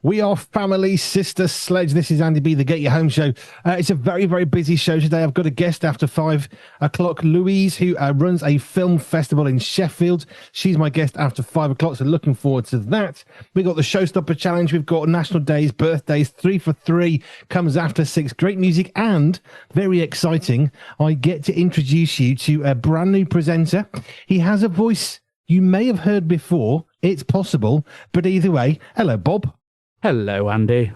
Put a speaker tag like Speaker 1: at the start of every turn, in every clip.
Speaker 1: We are family, sister sledge. This is Andy B, the Get You Home show. It's a very, very busy show today. I've got a guest after 5 o'clock, Louise, who runs a film festival in Sheffield. She's my guest after 5 o'clock, so looking forward to that. We've got the Showstopper Challenge. We've got National Days, birthdays, 3 for 3 comes after 6. Great music and very exciting. I get to introduce you to a brand new presenter. He has a voice you may have heard before. It's possible, but either way, hello, Bob.
Speaker 2: Hello, Andy.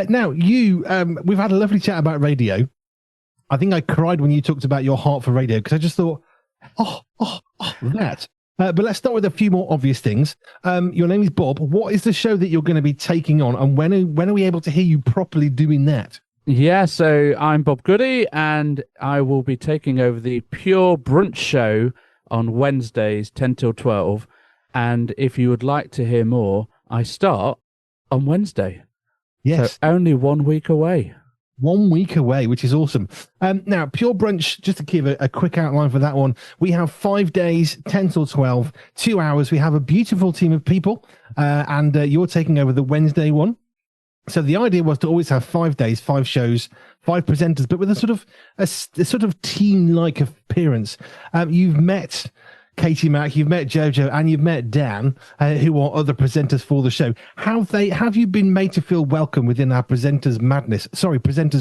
Speaker 1: Now, we've had a lovely chat about radio. I think I cried when you talked about your heart for radio because I just thought, that. But let's start with a few more obvious things. Your name is Bob. What is the show that you're going to be taking on, and when are we able to hear you properly doing that?
Speaker 2: Yeah, so I'm Bob Goody, and I will be taking over the Pure Brunch show on Wednesdays, 10 till 12. And if you would like to hear more, I start on Wednesday.
Speaker 1: Yes.
Speaker 2: So only 1 week away.
Speaker 1: 1 week away, which is awesome. Now, Pure Brunch, just to give a quick outline for that one, we have 5 days, 10 till 12, 2 hours. We have a beautiful team of people, and you're taking over the Wednesday one. So the idea was to always have 5 days, 5 shows, 5 presenters, but with a sort of team-like appearance. You've met Katie Mack, you've met Jojo, and you've met Dan, who are other presenters for the show. Have you been made to feel welcome within our presenters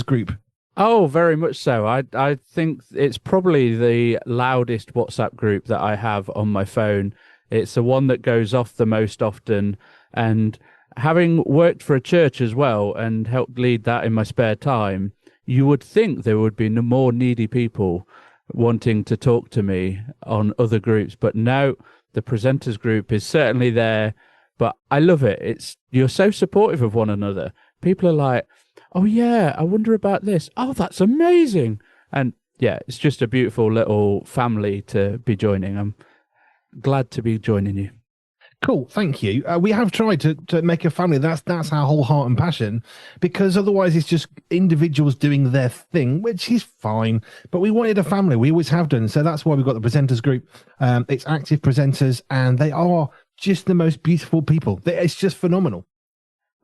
Speaker 1: group?
Speaker 2: Oh, very much so. I think it's probably the loudest WhatsApp group that I have on my phone. It's the one that goes off the most often, and having worked for a church as well and helped lead that in my spare time, you would think there would be more needy people wanting to talk to me on other groups, but no, the presenters group is certainly there. But I love it. You're so supportive of one another. People are like, oh yeah, I wonder about this. Oh, that's amazing. And yeah, it's just a beautiful little family to be joining. I'm glad to be joining you.
Speaker 1: Cool, thank you. We have tried to make a family. That's our whole heart and passion, because otherwise it's just individuals doing their thing, which is fine. But we wanted a family. We always have done. So that's why we've got the presenters group. It's active presenters, and they are just the most beautiful people. It's just phenomenal.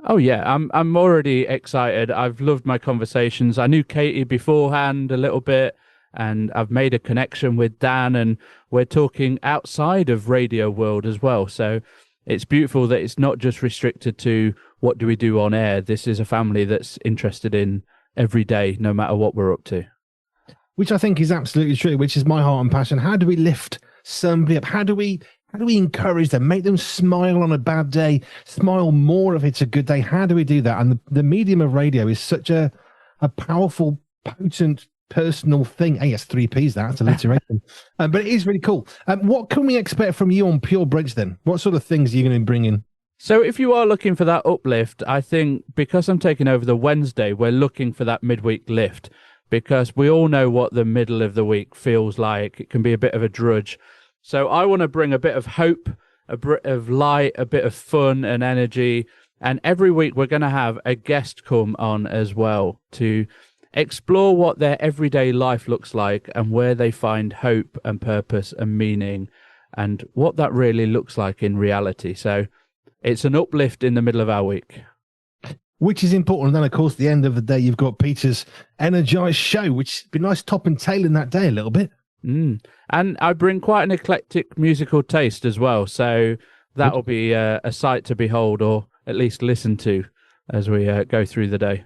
Speaker 2: Oh yeah, I'm already excited. I've loved my conversations. I knew Katie beforehand a little bit, and I've made a connection with Dan, and we're talking outside of radio world as well. So it's beautiful that it's not just restricted to what do we do on air. This is a family that's interested in every day, no matter what we're up to.
Speaker 1: Which I think is absolutely true, which is my heart and passion. How do we lift somebody up? How do we encourage them, make them smile on a bad day, smile more if it's a good day? How do we do that? And the medium of radio is such a powerful, potent, personal thing. Yes, 3 Ps, that's alliteration. But it is really cool. What can we expect from you on Pure Brunch then? What sort of things are you going to bring in?
Speaker 2: So if you are looking for that uplift, I think because I'm taking over the Wednesday, we're looking for that midweek lift, because we all know what the middle of the week feels like. It can be a bit of a drudge. So I want to bring a bit of hope, a bit of light, a bit of fun and energy. And every week we're going to have a guest come on as well to explore what their everyday life looks like and where they find hope and purpose and meaning and what that really looks like in reality. So it's an uplift in the middle of our week.
Speaker 1: Which is important. And then, of course, at the end of the day, you've got Peter's Energised show, which would be nice top and tail in that day a little bit.
Speaker 2: And I bring quite an eclectic musical taste as well. So that will be a sight to behold, or at least listen to as we go through the day.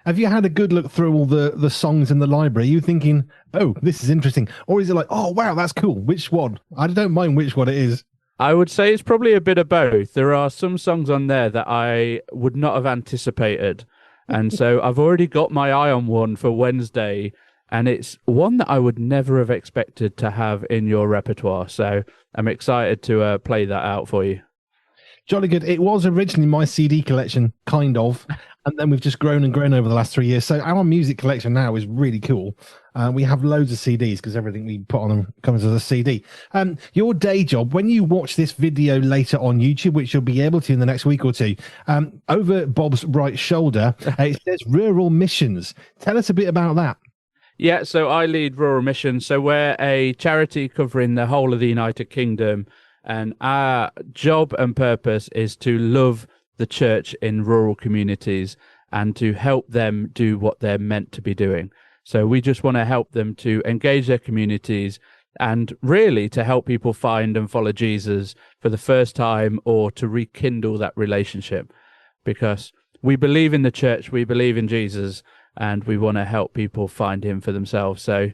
Speaker 1: Have you had a good look through all the songs in the library? Are you thinking, oh, this is interesting? Or is it like, oh, wow, that's cool. Which one? I don't mind which one it is.
Speaker 2: I would say it's probably a bit of both. There are some songs on there that I would not have anticipated. And so I've already got my eye on one for Wednesday. And it's one that I would never have expected to have in your repertoire. So I'm excited to play that out for you.
Speaker 1: Jolly good. It was originally my CD collection, kind of. And then we've just grown and grown over the last 3 years. So our music collection now is really cool. We have loads of CDs because everything we put on them comes as a CD. Your day job, when you watch this video later on YouTube, which you'll be able to in the next week or two, over Bob's right shoulder, it says Rural Missions. Tell us a bit about that.
Speaker 2: Yeah, so I lead Rural Missions. So we're a charity covering the whole of the United Kingdom. And our job and purpose is to love the church in rural communities and to help them do what they're meant to be doing. So we just want to help them to engage their communities and really to help people find and follow Jesus for the first time, or to rekindle that relationship, because we believe in the church, we believe in Jesus, and we want to help people find him for themselves. So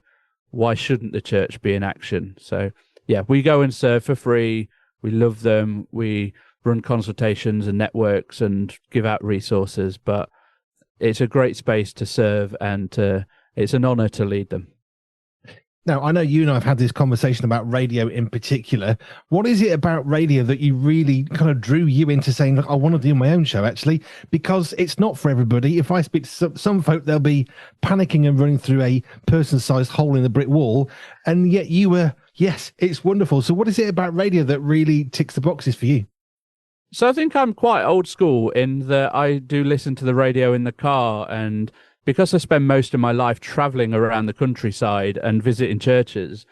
Speaker 2: why shouldn't the church be in action? So yeah, we go and serve for free. We love them. We run consultations and networks and give out resources, but it's a great space to serve, and it's an honor to lead them.
Speaker 1: Now, I know you and I have had this conversation about radio in particular. What is it about radio that you really kind of drew you into saying, look, I want to do my own show, actually, because it's not for everybody. If I speak to some folk, they'll be panicking and running through a person-sized hole in the brick wall. And yet you were, yes, it's wonderful. So what is it about radio that really ticks the boxes for you?
Speaker 2: So I think I'm quite old school in that I do listen to the radio in the car, and because I spend most of my life traveling around the countryside and visiting churches,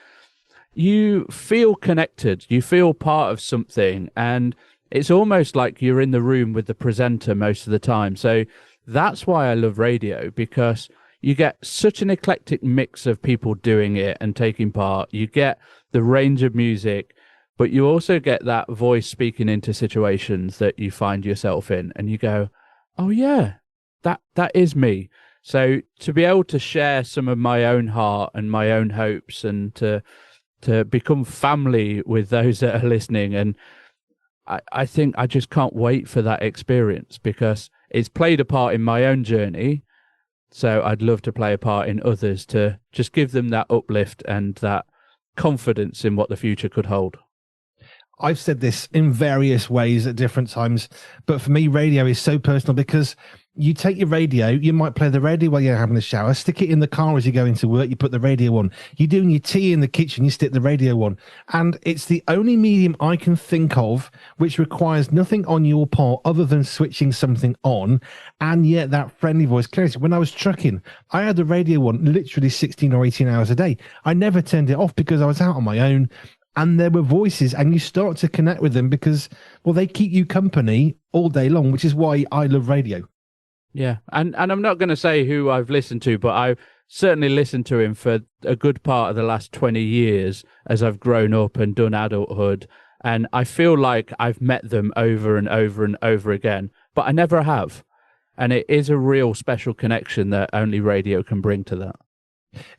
Speaker 2: you feel connected, you feel part of something, and it's almost like you're in the room with the presenter most of the time. So that's why I love radio, because you get such an eclectic mix of people doing it and taking part. You get the range of music, but you also get that voice speaking into situations that you find yourself in, and you go, oh yeah, that is me. So to be able to share some of my own heart and my own hopes, and to become family with those that are listening, and I think I just can't wait for that experience, because it's played a part in my own journey. So I'd love to play a part in others, to just give them that uplift and that confidence in what the future could hold.
Speaker 1: I've said this in various ways at different times, but for me, radio is so personal, because you take your radio, you might play the radio while you're having a shower, stick it in the car as you go into work, you put the radio on. You're doing your tea in the kitchen, you stick the radio on. And it's the only medium I can think of which requires nothing on your part other than switching something on, and yet that friendly voice carries it. When I was trucking, I had the radio on literally 16 or 18 hours a day. I never turned it off because I was out on my own. And there were voices, and you start to connect with them because, well, they keep you company all day long, which is why I love radio.
Speaker 2: Yeah, and I'm not going to say who I've listened to, but I've certainly listened to him for a good part of the last 20 years as I've grown up and done adulthood. And I feel like I've met them over and over and over again, but I never have. And it is a real special connection that only radio can bring to that.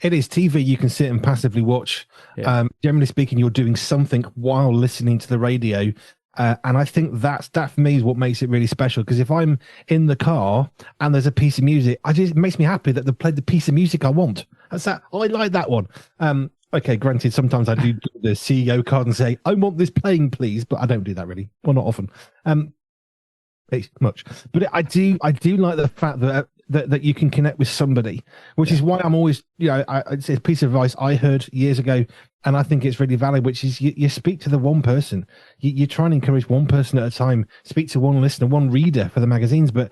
Speaker 1: It is. TV you can sit and passively watch. Yeah. Generally speaking, you're doing something while listening to the radio. And I think that for me is what makes it really special, because if I'm in the car and there's a piece of music, it makes me happy that they've played the piece of music I want. That's that. I like that one. Okay, granted, sometimes I do the CEO card and say, I want this playing, please, but I don't do that really. Well, not often. It's much. But I do like the fact that you can connect with somebody, which is why I'm always, it's a piece of advice I heard years ago, and I think it's really valid, which is you speak to the one person. You try and encourage one person at a time, speak to one listener, one reader for the magazines, but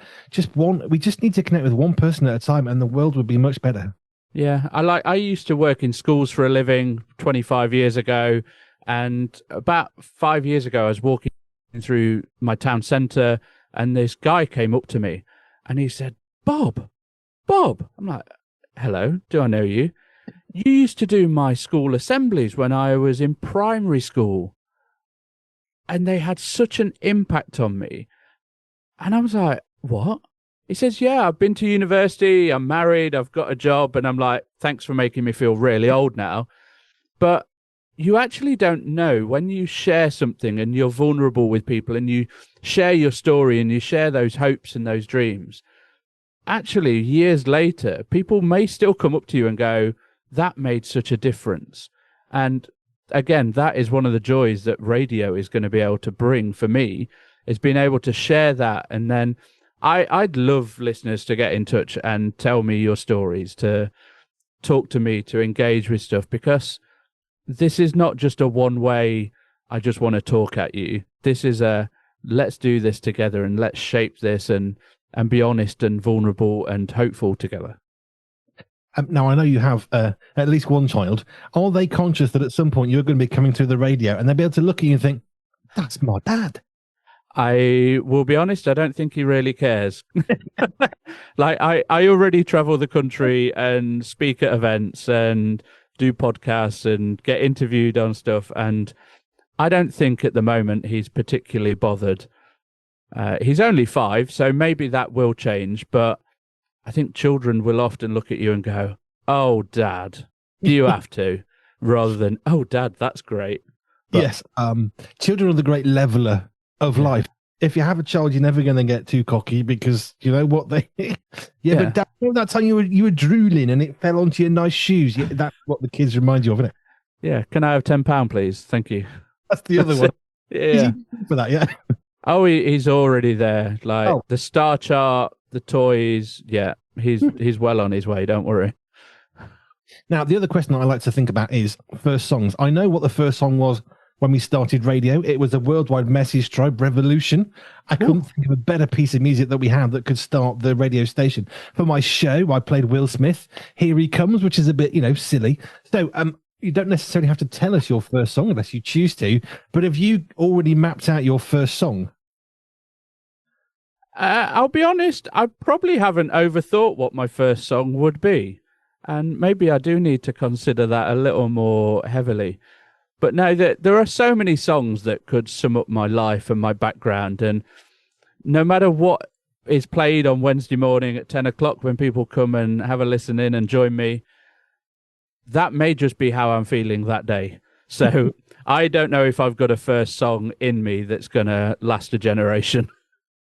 Speaker 1: we just need to connect with one person at a time, and the world would be much better.
Speaker 2: Yeah, I used to work in schools for a living 25 years ago, and about 5 years ago, I was walking through my town centre, and this guy came up to me, and he said, Bob. I'm like, hello, do I know you? You used to do my school assemblies when I was in primary school. And they had such an impact on me. And I was like, what? He says, yeah, I've been to university, I'm married, I've got a job. And I'm like, thanks for making me feel really old now. But you actually don't know, when you share something and you're vulnerable with people and you share your story and you share those hopes and those dreams, actually, years later, people may still come up to you and go, that made such a difference. And again, that is one of the joys that radio is going to be able to bring for me, is being able to share that. And then I'd love listeners to get in touch and tell me your stories, to talk to me, to engage with stuff, because this is not just a one way, I just want to talk at you. This is a, let's do this together and let's shape this and be honest and vulnerable and hopeful together.
Speaker 1: Now, I know you have at least one child. Are they conscious that at some point you're going to be coming through the radio and they'll be able to look at you and think, that's my dad?
Speaker 2: I will be honest, I don't think he really cares. Like I already travel the country and speak at events and do podcasts and get interviewed on stuff, and I don't think at the moment he's particularly bothered. He's only 5, so maybe that will change, but I think children will often look at you and go, "Oh, Dad, do you have to?" rather than, "Oh, Dad, that's great." But,
Speaker 1: yes, children are the great leveler of life. If you have a child, you're never going to get too cocky because you know what they. But Dad, remember that time you were drooling and it fell onto your nice shoes? Yeah, that's what the kids remind you of, isn't it?
Speaker 2: Yeah, can I have £10, please? Thank you.
Speaker 1: That's the other one.
Speaker 2: Yeah,
Speaker 1: for that, yeah.
Speaker 2: Oh, he's already there. Like the star chart, the toys. Yeah, he's well on his way. Don't worry.
Speaker 1: Now, the other question I like to think about is first songs. I know what the first song was when we started radio. It was a worldwide message tribe revolution. I couldn't think of a better piece of music that we had that could start the radio station. For my show, I played Will Smith, Here He Comes, which is a bit, silly. So you don't necessarily have to tell us your first song unless you choose to, but have you already mapped out your first song?
Speaker 2: I'll be honest, I probably haven't overthought what my first song would be. And maybe I do need to consider that a little more heavily. But no, there are so many songs that could sum up my life and my background. And no matter what is played on Wednesday morning at 10 o'clock when people come and have a listen in and join me, that may just be how I'm feeling that day. So I don't know if I've got a first song in me that's going to last a generation.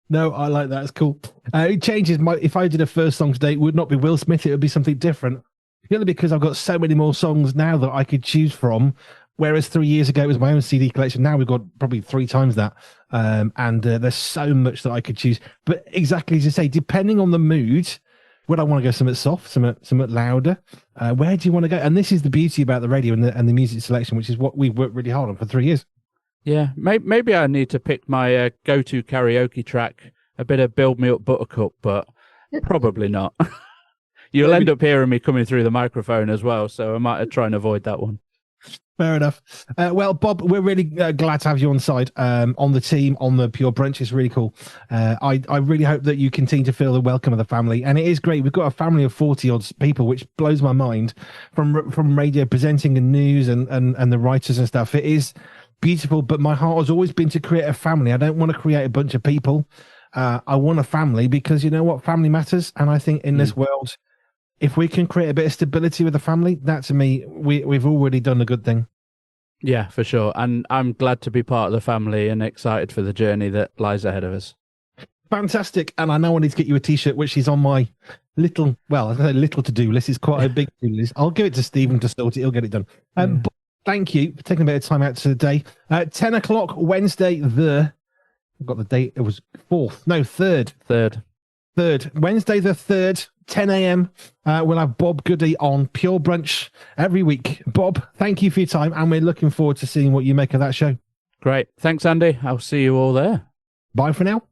Speaker 1: No, I like that. It's cool. It changes. If I did a first song today, it would not be Will Smith. It would be something different. Purely because I've got so many more songs now that I could choose from. Whereas 3 years ago, it was my own CD collection. Now we've got probably 3 times that. And there's so much that I could choose. But exactly as you say, depending on the mood, would I want to go something soft, something louder? Where do you want to go? And this is the beauty about the radio and the music selection, which is what we've worked really hard on for 3 years.
Speaker 2: Yeah, maybe I need to pick my go-to karaoke track, a bit of Build Me Up Buttercup, but probably not. You'll end up hearing me coming through the microphone as well, so I might try and avoid that one.
Speaker 1: Fair enough. Well, Bob, we're really glad to have you on side, on the team, on the Pure Brunch. It's really cool. I really hope that you continue to feel the welcome of the family. And it is great. We've got a family of 40-odd people, which blows my mind, from radio presenting and news and the writers and stuff. It is beautiful, but my heart has always been to create a family. I don't want to create a bunch of people. I want a family because you know what? Family matters. And I think in this world, if we can create a bit of stability with the family, that to me, we've already done a good thing.
Speaker 2: Yeah, for sure. And I'm glad to be part of the family and excited for the journey that lies ahead of us.
Speaker 1: Fantastic. And I know I need to get you a t-shirt, which is on my little to-do list. It's quite a big to-do list. I'll give it to Stephen to sort it. He'll get it done. Thank you for taking a bit of time out today. 10 o'clock Wednesday, I've got the date. It was 3rd. Wednesday the 3rd, 10 a.m. We'll have Bob Goody on Pure Brunch every week. Bob, thank you for your time, and we're looking forward to seeing what you make of that show.
Speaker 2: Great. Thanks, Andy. I'll see you all there.
Speaker 1: Bye for now.